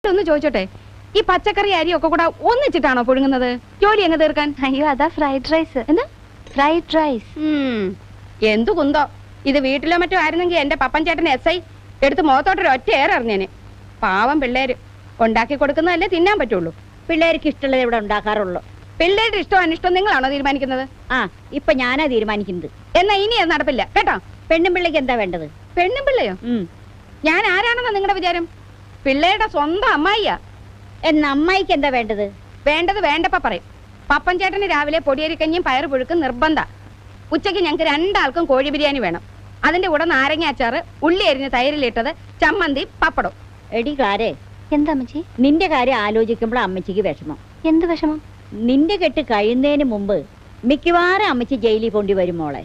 ഒന്ന് ചോദിച്ചോട്ടെ, ഈ പച്ചക്കറി അരി ഒക്കെ കൂടെ ഒന്നിച്ചിട്ടാണോ പുഴുങ്ങുന്നത്? ജോലി എങ്ങ് തീർക്കാൻ? അയ്യോ, അതാ ഫ്രൈഡ് റൈസ്. എന്താ ഫ്രൈഡ് റൈസ്? എന്തു കുന്തോ ഇത്. വീട്ടിലോ മറ്റോ ആയിരുന്നെങ്കിൽ എന്റെ പപ്പൻ ചേട്ടൻ SI എടുത്ത് മുഖത്തോട്ടൊരു ഒറ്റ ഏറെറിഞ്ഞേനെ. പാവം പിള്ളേര് ഉണ്ടാക്കി കൊടുക്കുന്നതല്ലേ തിന്നാൻ പറ്റുള്ളൂ. പിള്ളേർക്ക് ഇഷ്ടമുള്ളത് ഇവിടെ ഉണ്ടാക്കാറുള്ളൂ. പിള്ളേരുടെ ഇഷ്ടം അനിഷ്ടം നിങ്ങളാണോ തീരുമാനിക്കുന്നത്? ഇപ്പൊ ഞാനാ തീരുമാനിക്കുന്നത്. എന്നാ ഇനി അത് നടപ്പില്ല കേട്ടോ. പെണ്ണും പിള്ളേക്ക് എന്താ വേണ്ടത്? പെണ്ണും പിള്ളയോ? ഞാൻ ആരാണെന്നാ നിങ്ങളുടെ വിചാരം? പിള്ളേരുടെ സ്വന്തം അമ്മായിയാ. എന്നാ അമ്മായിക്ക് എന്താ വേണ്ടത്? വേണ്ടത് വേണ്ടപ്പ പറയും. പപ്പൻ ചേട്ടന് രാവിലെ പൊടിയരിക്കഞ്ഞും പയറ് പുഴുക്കും നിർബന്ധ. ഉച്ചയ്ക്ക് ഞങ്ങൾക്ക് രണ്ടാൾക്കും കോഴി ബിരിയാണി വേണം. അതിന്റെ കൂടെ നാരങ്ങ അച്ചാറ്, ഉള്ളി അരിഞ്ഞ് തൈരിലിട്ടത്, ചമ്മന്തി, പപ്പടം. എടി കാരേ, എന്താ അമ്മച്ചി? നിന്റെ കാര്യം ആലോചിക്കുമ്പോൾ അമ്മച്ചിക്ക് വിഷമം. എന്ത് വിഷമം? നിന്റെ കെട്ട് കഴിയുന്നതിന് മുമ്പ് മിക്കവാറും അമ്മച്ചി ജയിലിൽ കൊണ്ടുവരും മോളെ.